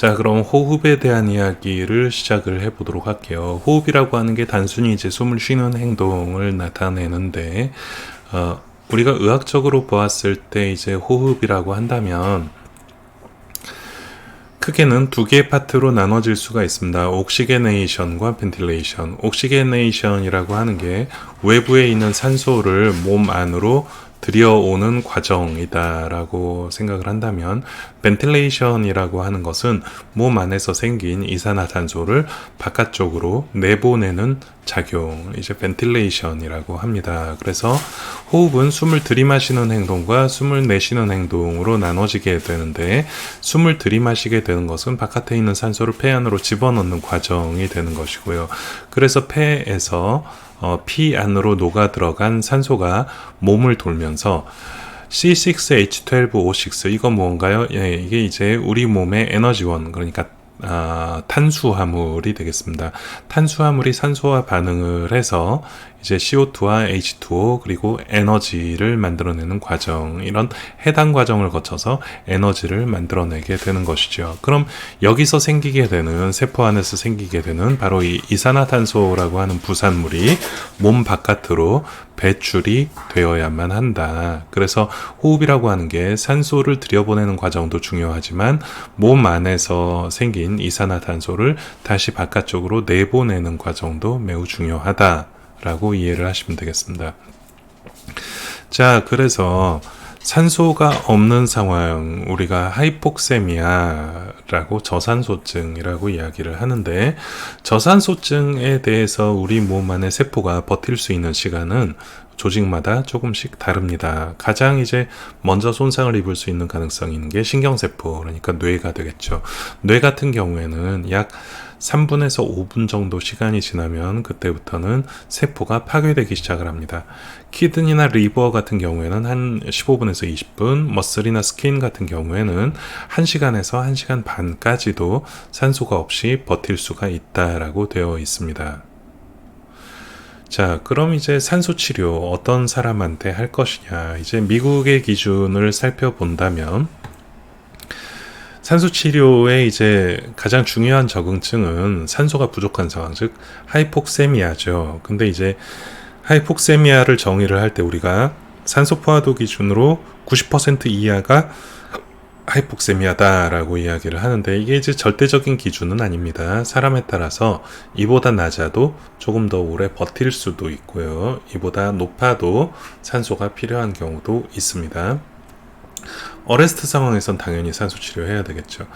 자, 그럼 호흡에 대한 이야기를 시작을 해보도록 할게요. 호흡이라고 하는 게 단순히 이제 숨을 쉬는 행동을 나타내는데, 우리가 의학적으로 보았을 때 이제 호흡이라고 한다면, 크게는 두 개의 파트로 나눠질 수가 있습니다. 옥시게네이션과 벤틸레이션. 옥시게네이션이라고 하는 게 외부에 있는 산소를 몸 안으로 들여오는 과정이다라고 생각을 한다면, 벤틸레이션이라고 하는 것은 몸 안에서 생긴 이산화탄소를 바깥쪽으로 내보내는 작용, 이제 벤틸레이션이라고 합니다. 그래서 호흡은 숨을 들이마시는 행동과 숨을 내쉬는 행동으로 나눠지게 되는데, 숨을 들이마시게 되는 것은 바깥에 있는 산소를 폐 안으로 집어넣는 과정이 되는 것이고요. 그래서 폐에서 피 안으로 녹아 들어간 산소가 몸을 돌면서 C6H12O6, 이건 뭔가요? 예, 이게 이제 우리 몸의 에너지원, 그러니까 탄수화물이 되겠습니다. 탄수화물이 산소와 반응을 해서 이제 CO2와 H2O 그리고 에너지를 만들어내는 과정, 이런 해당 과정을 거쳐서 에너지를 만들어내게 되는 것이죠. 그럼 여기서 생기게 되는, 세포 안에서 생기게 되는 바로 이 이산화탄소라고 하는 부산물이 몸 바깥으로 배출이 되어야만 한다. 그래서 호흡이라고 하는 게 산소를 들여보내는 과정도 중요하지만 몸 안에서 생긴 이산화탄소를 다시 바깥쪽으로 내보내는 과정도 매우 중요하다라고 이해를 하시면 되겠습니다. 자, 그래서 산소가 없는 상황, 우리가 하이폭세미아라고 저산소증이라고 이야기를 하는데, 저산소증에 대해서 우리 몸 안의 세포가 버틸 수 있는 시간은 조직마다 조금씩 다릅니다. 가장 이제 먼저 손상을 입을 수 있는 가능성이 있는 게 신경세포, 그러니까 뇌가 되겠죠. 뇌 같은 경우에는 약 3분에서 5분 정도 시간이 지나면 그때부터는 세포가 파괴되기 시작을 합니다. 키드니나 리버 같은 경우에는 한 15분에서 20분, 머슬이나 스킨 같은 경우에는 1시간에서 1시간 반까지도 산소가 없이 버틸 수가 있다라고 되어 있습니다. 자, 그럼 이제 산소 치료 어떤 사람한테 할 것이냐. 이제 미국의 기준을 살펴본다면, 산소 치료의 이제 가장 중요한 적응증은 산소가 부족한 상황, 즉 하이폭세미아죠. 근데 이제 하이폭세미아를 정의를 할 때 우리가 산소 포화도 기준으로 90% 이하가 하이폭세미아다라고 이야기를 하는데, 이게 이제 절대적인 기준은 아닙니다. 사람에 따라서 이보다 낮아도 조금 더 오래 버틸 수도 있고요. 이보다 높아도 산소가 필요한 경우도 있습니다. 어레스트 상황에선 당연히 산소 치료해야 되겠죠.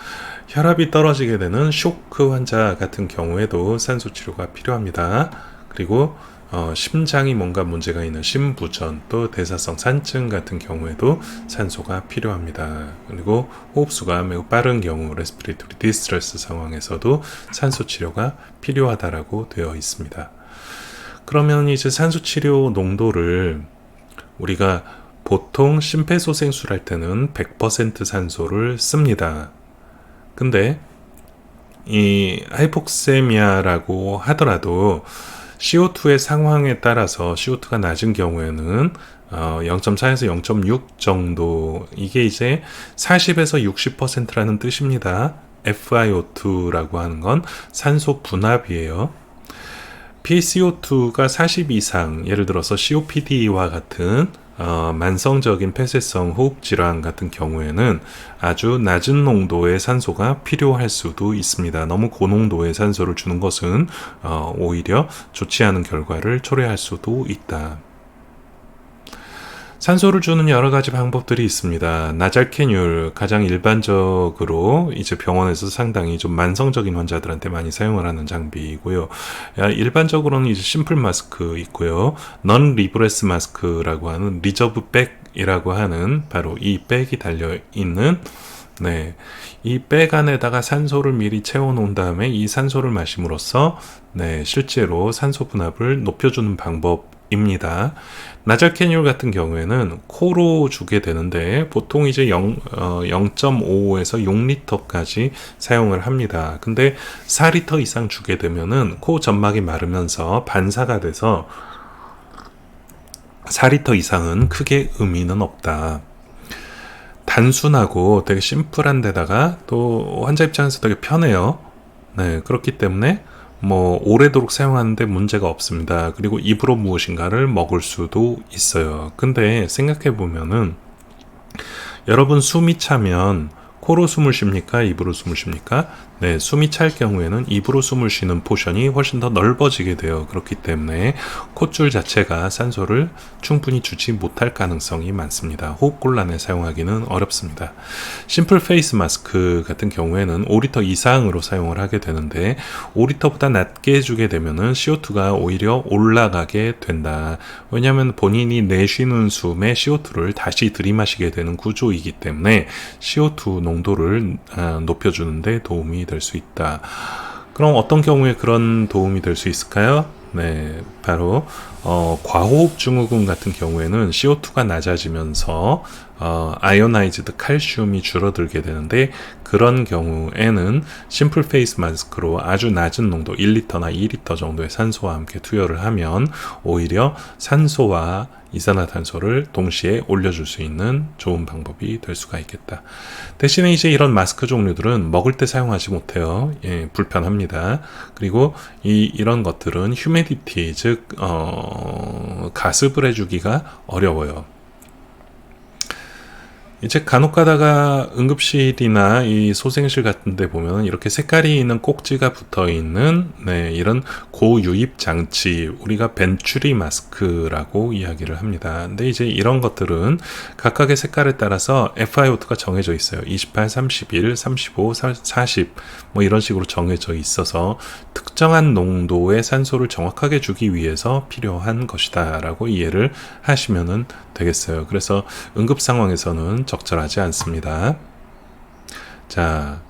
혈압이 떨어지게 되는 쇼크 환자 같은 경우에도 산소 치료가 필요합니다. 그리고 심장이 뭔가 문제가 있는 심부전, 또 대사성 산증 같은 경우에도 산소가 필요합니다. 그리고 호흡수가 매우 빠른 경우, 레스피레이터리 디스트레스 상황에서도 산소 치료가 필요하다라고 되어 있습니다. 그러면 이제 산소 치료 농도를 우리가 보통 심폐소생술 할 때는 100% 산소를 씁니다. 근데 이 하이폭세미아라고 하더라도 CO2의 상황에 따라서 CO2가 낮은 경우에는 0.4에서 0.6 정도, 이게 이제 40에서 60%라는 뜻입니다. FiO2라고 하는 건 산소 분압이에요. PaCO2가 40 이상, 예를 들어서 COPD와 같은 만성적인 폐쇄성 호흡질환 같은 경우에는 아주 낮은 농도의 산소가 필요할 수도 있습니다. 너무 고농도의 산소를 주는 것은 오히려 좋지 않은 결과를 초래할 수도 있다. 산소를 주는 여러 가지 방법들이 있습니다. 나잘캐뉼, 가장 일반적으로 이제 병원에서 상당히 좀 만성적인 환자들한테 많이 사용을 하는 장비이고요. 일반적으로는 이제 심플 마스크 있고요. 넌 리브레스 마스크라고 하는 리저브 백이라고 하는 바로 이 백이 달려 있는, 이 백 안에다가 산소를 미리 채워놓은 다음에 이 산소를 마심으로써 실제로 산소 분압을 높여주는 방법입니다. 나잘캐뉼 같은 경우에는 코로 주게 되는데 보통 이제 0.5에서 6리터까지 사용을 합니다. 근데 4리터 이상 주게 되면은 코 점막이 마르면서 반사가 돼서 4리터 이상은 크게 의미는 없다. 단순하고 되게 심플한 데다가 또 환자 입장에서 되게 편해요. 네, 그렇기 때문에 뭐 오래도록 사용하는데 문제가 없습니다. 그리고 입으로 무엇인가를 먹을 수도 있어요. 근데 생각해 보면은 여러분 숨이 차면 코로 숨을 쉽니까? 입으로 숨을 쉽니까? 네, 숨이 찰 경우에는 입으로 숨을 쉬는 포션이 훨씬 더 넓어지게 돼요. 그렇기 때문에 콧줄 자체가 산소를 충분히 주지 못할 가능성이 많습니다. 호흡곤란에 사용하기는 어렵습니다. 심플 페이스 마스크 같은 경우에는 5리터 이상으로 사용을 하게 되는데 5리터보다 낮게 해주게 되면은 CO2가 오히려 올라가게 된다. 왜냐하면 본인이 내쉬는 숨에 CO2를 다시 들이마시게 되는 구조이기 때문에 CO2 농도를 높여주는데 도움이 될 수 있다. 그럼 어떤 경우에 그런 도움이 될 수 있을까요? 네, 바로 과호흡 증후군 같은 경우에는 CO2가 낮아지면서 아이오나이즈드 칼슘이 줄어들게 되는데 그런 경우에는 심플 페이스 마스크로 아주 낮은 농도 1리터나 2리터 정도의 산소와 함께 투여를 하면 오히려 산소와 이산화탄소를 동시에 올려줄 수 있는 좋은 방법이 될 수가 있겠다. 대신에 이제 이런 마스크 종류들은 먹을 때 사용하지 못해요. 예, 불편합니다. 그리고 이런 것들은 휴미디티, 즉 가습을 해주기가 어려워요. 이제 간혹 가다가 응급실이나 이 소생실 같은 데 보면 이렇게 색깔이 있는 꼭지가 붙어 있는 이런 고유입 장치, 우리가 벤츄리 마스크라고 이야기를 합니다. 근데 이제 이런 것들은 각각의 색깔에 따라서 FiO2가 정해져 있어요. 28, 31, 35, 40 뭐 이런 식으로 정해져 있어서 특정한 농도의 산소를 정확하게 주기 위해서 필요한 것이다 라고 이해를 하시면 되겠어요. 그래서 응급 상황에서는 적절하지 않습니다. 자,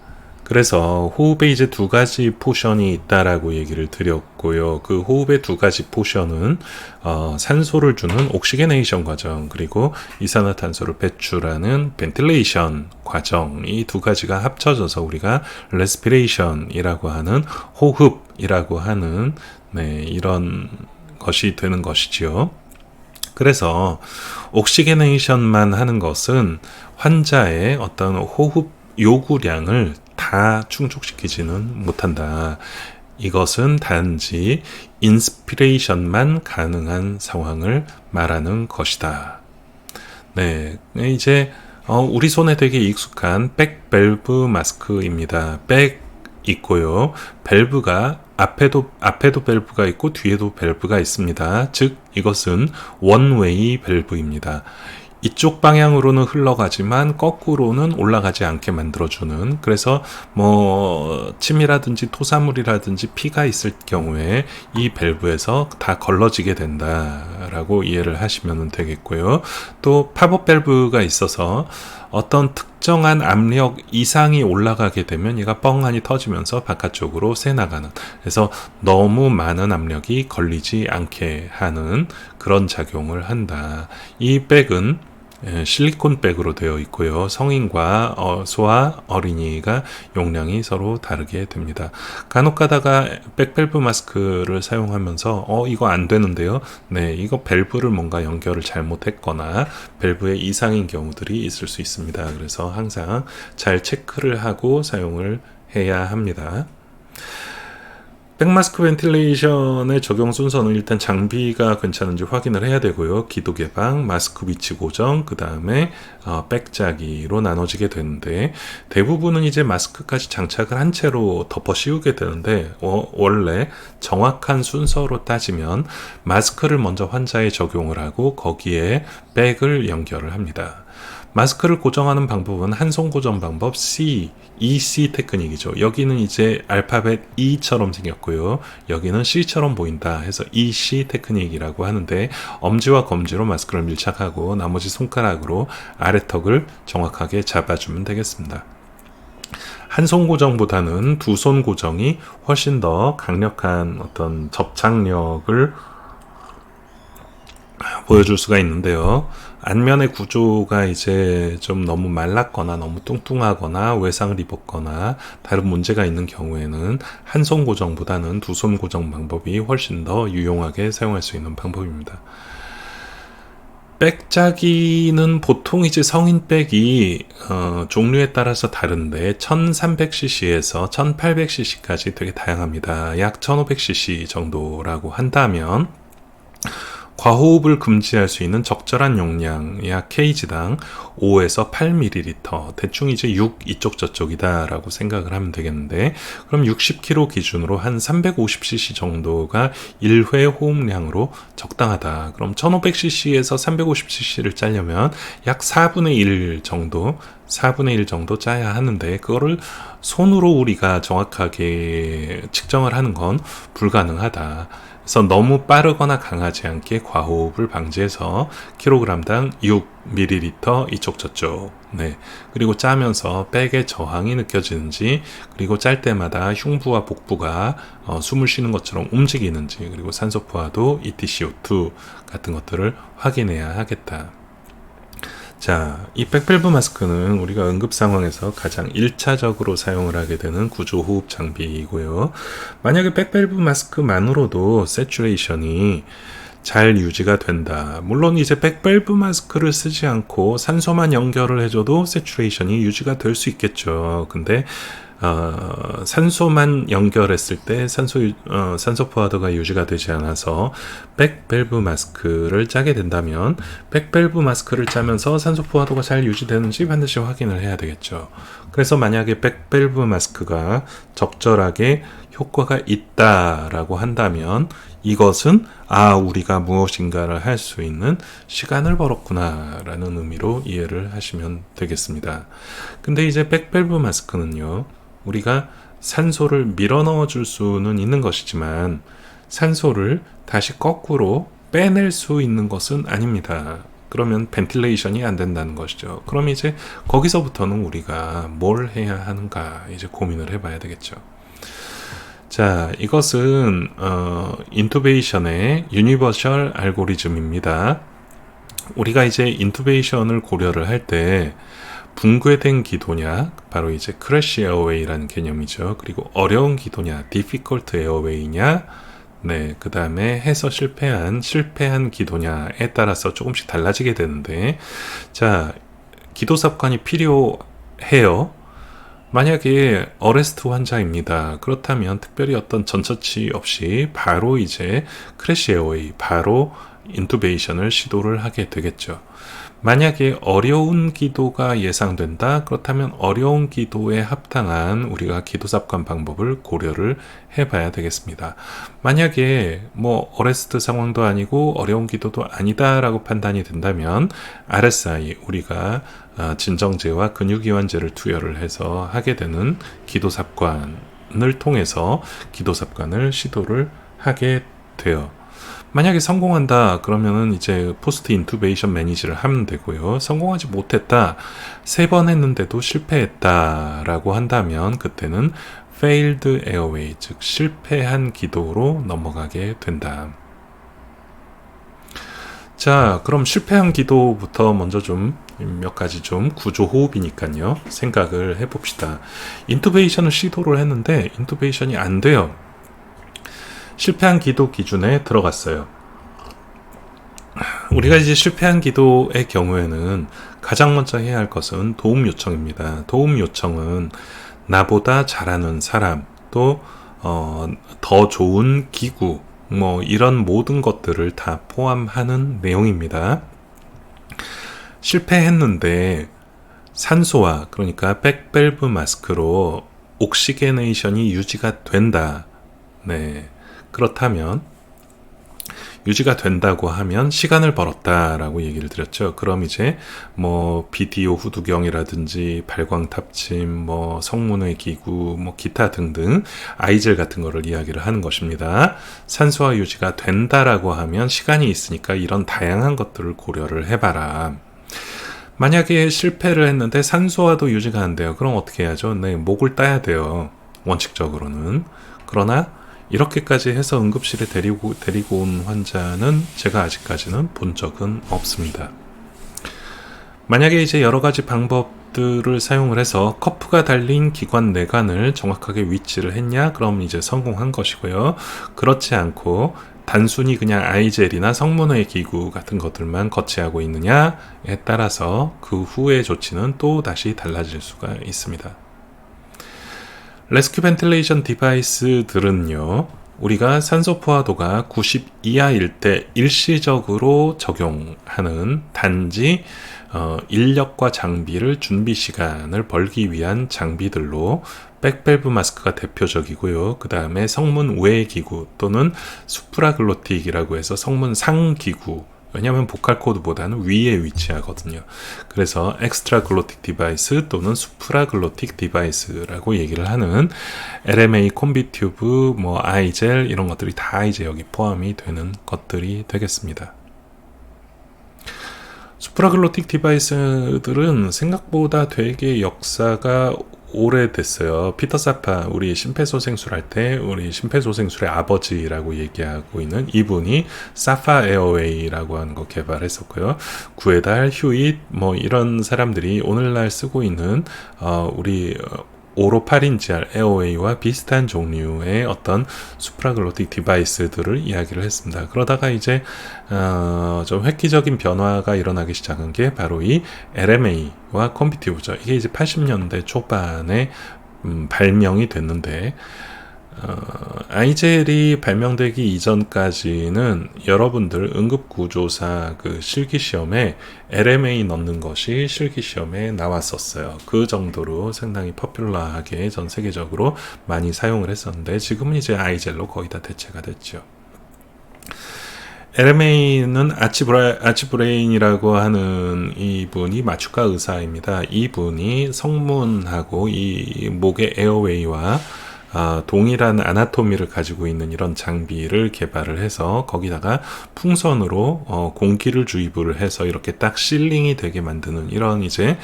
그래서 호흡에 이제 두 가지 포션이 있다라고 얘기를 드렸고요. 그 호흡의 두 가지 포션은 산소를 주는 옥시게네이션 과정, 그리고 이산화탄소를 배출하는 벤틸레이션 과정, 이 두 가지가 합쳐져서 우리가 레스피레이션이라고 하는 호흡이라고 하는 이런 것이 되는 것이지요. 그래서 옥시게네이션만 하는 것은 환자의 어떤 호흡 요구량을 다 충족시키지는 못한다. 이것은 단지 인스피레이션만 가능한 상황을 말하는 것이다. 네, 이제 우리 손에 되게 익숙한 백 밸브 마스크입니다. 백 있고요. 밸브가 앞에도 밸브가 있고 뒤에도 밸브가 있습니다. 즉 이것은 원웨이 밸브입니다. 이쪽 방향으로는 흘러가지만 거꾸로는 올라가지 않게 만들어주는, 그래서 뭐 침이라든지 토사물이라든지 피가 있을 경우에 이 밸브에서 다 걸러지게 된다라고 이해를 하시면 되겠고요. 또 팝업 밸브가 있어서 어떤 특정한 압력 이상이 올라가게 되면 얘가 뻥하니 터지면서 바깥쪽으로 새나가는, 그래서 너무 많은 압력이 걸리지 않게 하는 그런 작용을 한다. 이 백은 실리콘 백으로 되어 있고요. 성인과 소아, 어린이가 용량이 서로 다르게 됩니다. 간혹 가다가 백밸브 마스크를 사용하면서 이거 안 되는데요. 네, 이거 밸브를 뭔가 연결을 잘못했거나 밸브에 이상인 경우들이 있을 수 있습니다. 그래서 항상 잘 체크를 하고 사용을 해야 합니다. 백마스크 벤틸레이션의 적용 순서는 일단 장비가 괜찮은지 확인을 해야 되고요. 기도 개방, 마스크 위치 고정, 그 다음에 백짜기로 나눠지게 되는데, 대부분은 이제 마스크까지 장착을 한 채로 덮어 씌우게 되는데 원래 정확한 순서로 따지면 마스크를 먼저 환자에 적용을 하고 거기에 백을 연결을 합니다. 마스크를 고정하는 방법은 한 손 고정 방법 EC 테크닉이죠. 여기는 이제 알파벳 E처럼 생겼고요. 여기는 C처럼 보인다 해서 EC 테크닉이라고 하는데, 엄지와 검지로 마스크를 밀착하고 나머지 손가락으로 아래턱을 정확하게 잡아주면 되겠습니다. 한 손 고정보다는 두 손 고정이 훨씬 더 강력한 어떤 접착력을 보여줄 수가 있는데요. 안면의 구조가 이제 좀 너무 말랐거나 너무 뚱뚱하거나 외상을 입었거나 다른 문제가 있는 경우에는 한 손 고정보다는 두 손 고정 방법이 훨씬 더 유용하게 사용할 수 있는 방법입니다. 백 짜기는 보통 이제 성인 백이 종류에 따라서 다른데 1300cc에서 1800cc까지 되게 다양합니다. 약 1500cc 정도라고 한다면 과호흡을 금지할 수 있는 적절한 용량, 약 케이지당 5에서 8ml, 대충 이제 6 이쪽 저쪽이다 라고 생각을 하면 되겠는데, 그럼 60kg 기준으로 한 350cc 정도가 1회 호흡량으로 적당하다. 그럼 1500cc에서 350cc를 짜려면 약 4분의 1 정도, 4분의 1 정도 짜야 하는데, 그거를 손으로 우리가 정확하게 측정을 하는 건 불가능하다. 그래서 너무 빠르거나 강하지 않게 과호흡을 방지해서 킬로그램당 6ml 이쪽 저쪽. 네. 그리고 짜면서 백의 저항이 느껴지는지, 그리고 짤 때마다 흉부와 복부가 숨을 쉬는 것처럼 움직이는지, 그리고 산소 포화도 EtCO2 같은 것들을 확인해야 하겠다. 자, 이 백밸브 마스크는 우리가 응급 상황에서 가장 1차적으로 사용을 하게 되는 구조호흡 장비이고요. 만약에 백밸브 마스크만으로도 세츄레이션이 잘 유지가 된다. 물론 이제 백밸브 마스크를 쓰지 않고 산소만 연결을 해줘도 세츄레이션이 유지가 될 수 있겠죠. 근데 산소만 연결했을 때 산소 포화도가 유지가 되지 않아서 백밸브 마스크를 짜게 된다면 백밸브 마스크를 짜면서 산소 포화도가 잘 유지되는지 반드시 확인을 해야 되겠죠. 그래서 만약에 백밸브 마스크가 적절하게 효과가 있다라고 한다면 이것은 우리가 무엇인가를 할 수 있는 시간을 벌었구나 라는 의미로 이해를 하시면 되겠습니다. 근데 이제 백밸브 마스크는요, 우리가 산소를 밀어 넣어 줄 수는 있는 것이지만 산소를 다시 거꾸로 빼낼 수 있는 것은 아닙니다. 그러면 벤틸레이션이 안 된다는 것이죠. 그럼 이제 거기서부터는 우리가 뭘 해야 하는가 이제 고민을 해봐야 되겠죠. 자, 이것은 인투베이션의 유니버셜 알고리즘입니다. 우리가 이제 인투베이션을 고려를 할 때 붕괴된 기도냐, 바로 이제 크래시 에어웨이라는 개념이죠. 그리고 어려운 기도냐, difficult 에어웨이냐, 네, 그 다음에 해서 실패한 기도냐에 따라서 조금씩 달라지게 되는데, 자, 기도 삽관이 필요해요. 만약에 어레스트 환자입니다. 그렇다면 특별히 어떤 전처치 없이 바로 이제 크래시 에어웨이, 바로 인투베이션을 시도를 하게 되겠죠. 만약에 어려운 기도가 예상된다. 그렇다면 어려운 기도에 합당한 우리가 기도 삽관 방법을 고려를 해봐야 되겠습니다. 만약에 어레스트 상황도 아니고 어려운 기도도 아니다라고 판단이 된다면 RSI, 우리가 진정제와 근육이완제를 투여를 해서 하게 되는 기도 삽관을 통해서 기도 삽관을 시도를 하게 돼요. 만약에 성공한다 그러면은 이제 포스트 인투베이션 매니지를 하면 되고요. 성공하지 못했다, 3번 했는데도 실패했다 라고 한다면 그때는 failed airway, 즉 실패한 기도로 넘어가게 된다. 자, 그럼 실패한 기도부터 먼저 좀 몇 가지 좀 구조 호흡이니까요, 생각을 해봅시다. 인투베이션을 시도를 했는데 인투베이션이 안 돼요. 실패한 기도 기준에 들어갔어요. 우리가 이제 실패한 기도의 경우에는 가장 먼저 해야 할 것은 도움 요청입니다. 도움 요청은 나보다 잘하는 사람, 또 더 좋은 기구, 이런 모든 것들을 다 포함하는 내용입니다. 실패했는데 산소와, 그러니까 백밸브 마스크로 옥시게네이션이 유지가 된다. 네. 그렇다면 유지가 된다고 하면 시간을 벌었다라고 얘기를 드렸죠. 그럼 이제 비디오 후두경이라든지 발광 탑침, 성문의 기구, 기타 등등 아이젤 같은 거를 이야기를 하는 것입니다. 산소화 유지가 된다라고 하면 시간이 있으니까 이런 다양한 것들을 고려를 해봐라. 만약에 실패를 했는데 산소화도 유지가 안 돼요. 그럼 어떻게 해야죠? 네, 목을 따야 돼요. 원칙적으로는. 그러나 이렇게까지 해서 응급실에 데리고 온 환자는 제가 아직까지는 본 적은 없습니다. 만약에 이제 여러 가지 방법들을 사용을 해서 커프가 달린 기관 내관을 정확하게 위치를 했냐? 그럼 이제 성공한 것이고요. 그렇지 않고 단순히 그냥 아이젤이나 성문의 기구 같은 것들만 거치하고 있느냐에 따라서 그 후의 조치는 또 다시 달라질 수가 있습니다. 레스큐 벤틸레이션 디바이스들은요, 우리가 산소 포화도가 90 이하일 때 일시적으로 적용하는 단지 인력과 장비를 준비 시간을 벌기 위한 장비들로 백밸브 마스크가 대표적이고요. 그 다음에 성문 외 기구 또는 수프라글로틱이라고 해서 성문 상 기구, 왜냐하면 보컬 코드보다는 위에 위치하거든요. 그래서 엑스트라 글로틱 디바이스 또는 수프라 글로틱 디바이스라고 얘기를 하는 LMA, 콤비튜브, 아이젤 이런 것들이 다 이제 여기 포함이 되는 것들이 되겠습니다. 수프라글로틱 디바이스들은 생각보다 되게 역사가 오래됐어요. 피터 사파, 우리 심폐소생술 할 때 우리 심폐소생술의 아버지라고 얘기하고 있는 이분이 사파 에어웨이라고 하는 거 개발했었고요. 구에달, 휴잇 이런 사람들이 오늘날 쓰고 있는 우리 오로파린지알 에어웨이와 비슷한 종류의 어떤 수프라글로틱 디바이스들을 이야기를 했습니다. 그러다가 이제 좀 획기적인 변화가 일어나기 시작한 게 바로 이 LMA와 콤비튜브죠. 이게 이제 80년대 초반에 발명이 됐는데 아이젤이 발명되기 이전까지는 여러분들 응급구조사 그 실기시험에 LMA 넣는 것이 실기시험에 나왔었어요. 그 정도로 상당히 퍼퓰러하게 전 세계적으로 많이 사용을 했었는데 지금은 이제 아이젤로 거의 다 대체가 됐죠. LMA는 아치브레인이라고 하는 이분이 마취과 의사입니다. 이분이 성문하고 이 목의 에어웨이와 동일한 아나토미를 가지고 있는 이런 장비를 개발을 해서 거기다가 풍선으로 공기를 주입을 해서 이렇게 딱 실링이 되게 만드는 이런 이제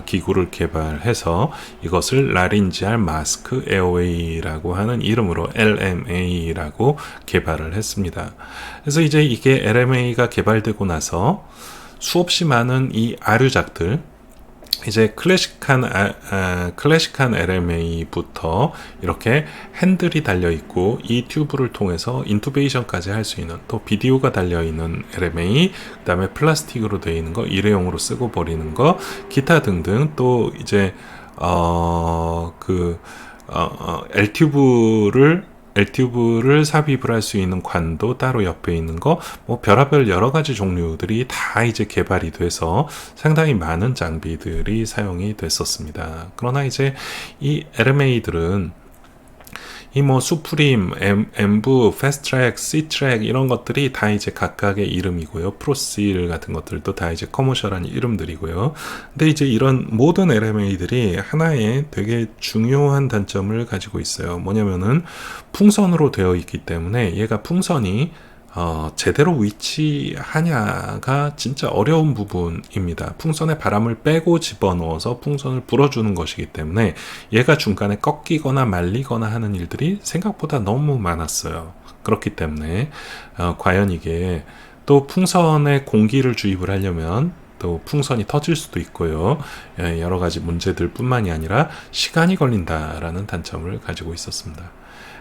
기구를 개발해서 이것을 라린지알 마스크 에어웨이라고 하는 이름으로 LMA라고 개발을 했습니다. 그래서 이제 이게 LMA가 개발되고 나서 수없이 많은 이 아류작들, 이제 클래식한 LMA부터 이렇게 핸들이 달려있고 이 튜브를 통해서 인투베이션까지 할 수 있는, 또 비디오가 달려있는 LMA, 그 다음에 플라스틱으로 되어 있는 거, 일회용으로 쓰고 버리는 거, 기타 등등, 또 이제 L튜브를 삽입을 할 수 있는 관도 따로 옆에 있는 거, 별하별 여러 가지 종류들이 다 이제 개발이 돼서 상당히 많은 장비들이 사용이 됐었습니다. 그러나 이제 이 LMA들은 이 수프림, 엠부, 패스트트랙, C트랙 이런 것들이 다 이제 각각의 이름이고요. 프로실 같은 것들도 다 이제 커머셜한 이름들이고요. 근데 이제 이런 모든 LMA들이 하나의 되게 중요한 단점을 가지고 있어요. 뭐냐면은 풍선으로 되어 있기 때문에 얘가 풍선이 제대로 위치하냐가 진짜 어려운 부분입니다. 풍선에 바람을 빼고 집어넣어서 풍선을 불어주는 것이기 때문에 얘가 중간에 꺾이거나 말리거나 하는 일들이 생각보다 너무 많았어요. 그렇기 때문에 과연 이게 또 풍선에 공기를 주입을 하려면 또 풍선이 터질 수도 있고요. 여러 가지 문제들 뿐만이 아니라 시간이 걸린다라는 단점을 가지고 있었습니다.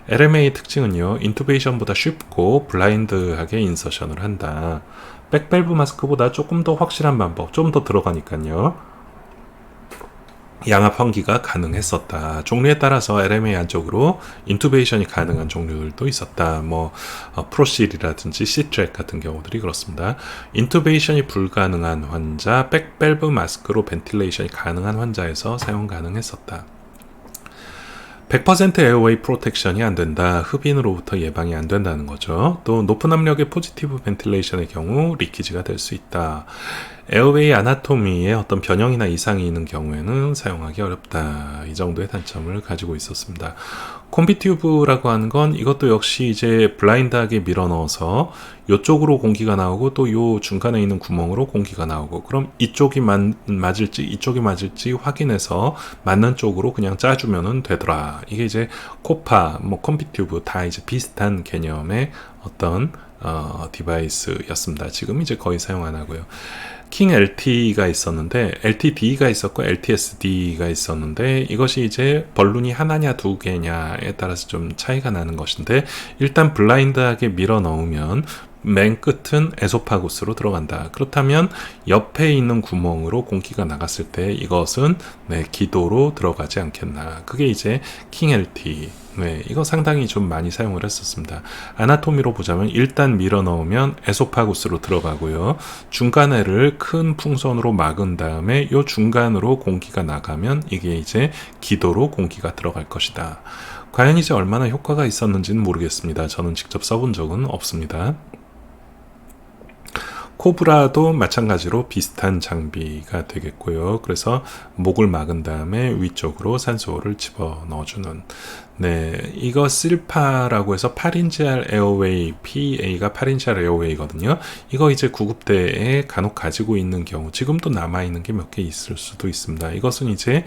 LMA 특징은요, 인투베이션보다 쉽고 블라인드하게 인서션을 한다. 백밸브 마스크보다 조금 더 확실한 방법, 좀 더 들어가니까요. 양압 환기가 가능했었다. 종류에 따라서 LMA 안쪽으로 인투베이션이 가능한 종류들도 있었다. 프로실이라든지 C트랙 같은 경우들이 그렇습니다. 인투베이션이 불가능한 환자, 백밸브 마스크로 벤틸레이션이 가능한 환자에서 사용 가능했었다. 100% 에어웨이 프로텍션이 안 된다. 흡인으로부터 예방이 안 된다는 거죠. 또 높은 압력의 포지티브 벤틸레이션의 경우 리키지가 될 수 있다. 에어웨이 아나토미에 어떤 변형이나 이상이 있는 경우에는 사용하기 어렵다. 이 정도의 단점을 가지고 있었습니다. 콤비튜브라고 하는 건 이것도 역시 이제 블라인드하게 밀어 넣어서 이쪽으로 공기가 나오고 또 요 중간에 있는 구멍으로 공기가 나오고, 그럼 이쪽이 맞을지 이쪽이 맞을지 확인해서 맞는 쪽으로 그냥 짜주면은 되더라. 이게 이제 코파, 콤비튜브 다 이제 비슷한 개념의 어떤 디바이스였습니다. 지금 이제 거의 사용 안 하고요. 킹 LT가 있었는데 LTD가 있었고 LTSD가 있었는데 이것이 이제 벌룬이 하나냐 두 개냐에 따라서 좀 차이가 나는 것인데 일단 블라인드하게 밀어 넣으면 맨 끝은 에소파구스로 들어간다. 그렇다면 옆에 있는 구멍으로 공기가 나갔을 때 이것은 기도로 들어가지 않겠나. 그게 이제 킹 LT. 이거 상당히 좀 많이 사용을 했었습니다. 아나토미로 보자면 일단 밀어 넣으면 에소파구스로 들어가고요. 중간에를 큰 풍선으로 막은 다음에 이 중간으로 공기가 나가면 이게 이제 기도로 공기가 들어갈 것이다. 과연 이제 얼마나 효과가 있었는지는 모르겠습니다. 저는 직접 써본 적은 없습니다. 코브라도 마찬가지로 비슷한 장비가 되겠고요. 그래서 목을 막은 다음에 위쪽으로 산소를 집어 넣어주는 이거 실파라고 해서 파린지알 에어웨이, PA가 파린지알 에어웨이거든요. 이거 이제 구급대에 간혹 가지고 있는 경우, 지금도 남아있는 게 몇 개 있을 수도 있습니다. 이것은 이제,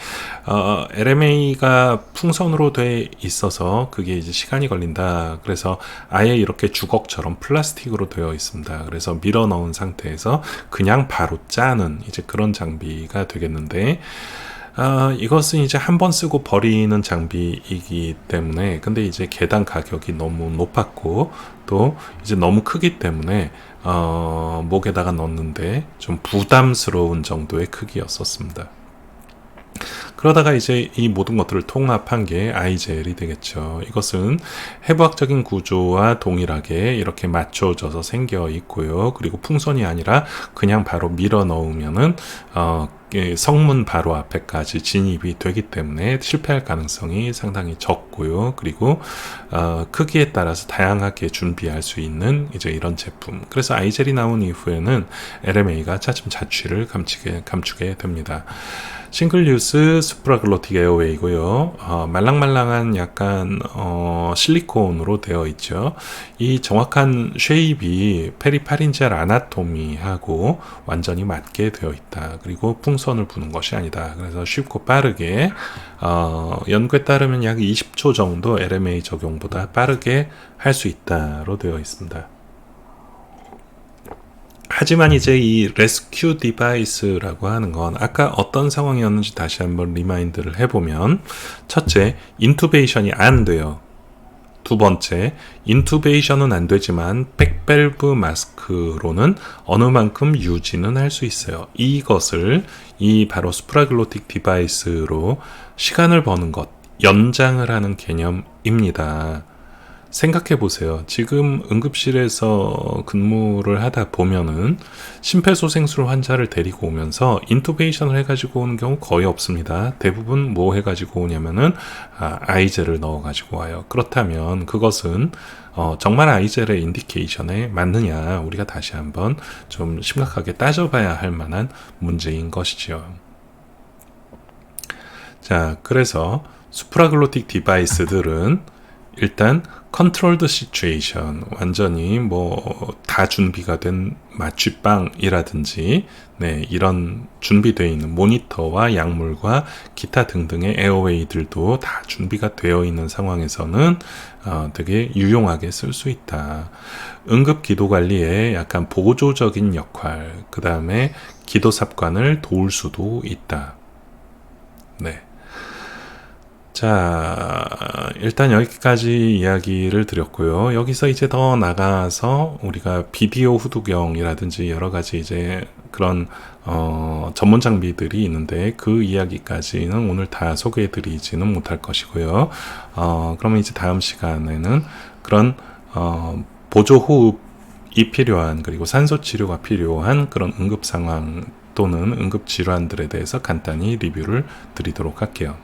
LMA가 풍선으로 돼 있어서 그게 이제 시간이 걸린다. 그래서 아예 이렇게 주걱처럼 플라스틱으로 되어 있습니다. 그래서 밀어 넣은 상태에서 그냥 바로 짜는 이제 그런 장비가 되겠는데, 이것은 이제 한 번 쓰고 버리는 장비이기 때문에 근데 이제 개당 가격이 너무 높았고 또 이제 너무 크기 때문에 목에다가 넣는데 좀 부담스러운 정도의 크기였었습니다. 그러다가 이제 이 모든 것들을 통합한 게 아이젤이 되겠죠. 이것은 해부학적인 구조와 동일하게 이렇게 맞춰져서 생겨 있고요. 그리고 풍선이 아니라 그냥 바로 밀어 넣으면은 성문 바로 앞에까지 진입이 되기 때문에 실패할 가능성이 상당히 적고요. 그리고 크기에 따라서 다양하게 준비할 수 있는 이제 이런 제품. 그래서 아이젤이 나온 이후에는 LMA가 차츰 자취를 감추게 됩니다. 싱글 유스 수프라글로틱 에어웨이고요. 말랑말랑한 약간 실리콘으로 되어 있죠. 이 정확한 쉐입이 페리파린지알 아나토미하고 완전히 맞게 되어 있다. 그리고 풍선을 부는 것이 아니다. 그래서 쉽고 빠르게 연구에 따르면 약 20초 정도 LMA 적용보다 빠르게 할 수 있다로 되어 있습니다. 하지만 이제 이 레스큐 디바이스라고 하는 건 아까 어떤 상황이었는지 다시 한번 리마인드를 해보면 첫째, 인투베이션이 안 돼요. 두 번째, 인투베이션은 안 되지만 백밸브 마스크로는 어느 만큼 유지는 할 수 있어요. 이것을 이 바로 수프라글로틱 디바이스로 시간을 버는 것, 연장을 하는 개념입니다. 생각해 보세요. 지금 응급실에서 근무를 하다 보면은 심폐소생술 환자를 데리고 오면서 인투베이션을 해가지고 오는 경우 거의 없습니다. 대부분 뭐 해가지고 오냐면은 아이젤을 넣어가지고 와요. 그렇다면 그것은 정말 아이젤의 인디케이션에 맞느냐 우리가 다시 한번 좀 심각하게 따져봐야 할 만한 문제인 것이죠. 자, 그래서 수프라글로틱 디바이스들은 일단 컨트롤드 시츄에이션 완전히 뭐 다 준비가 된 마취빵이라든지 이런 준비되어 있는 모니터와 약물과 기타 등등의 에어웨이들도 다 준비가 되어 있는 상황에서는 되게 유용하게 쓸 수 있다. 응급 기도 관리에 약간 보조적인 역할, 그 다음에 기도 삽관을 도울 수도 있다. 자, 일단 여기까지 이야기를 드렸고요. 여기서 이제 더 나가서 우리가 비디오 후두경이라든지 여러 가지 이제 그런 전문 장비들이 있는데 그 이야기까지는 오늘 다 소개해 드리지는 못할 것이고요. 그러면 이제 다음 시간에는 그런 보조 호흡이 필요한 그리고 산소 치료가 필요한 그런 응급 상황 또는 응급 질환들에 대해서 간단히 리뷰를 드리도록 할게요.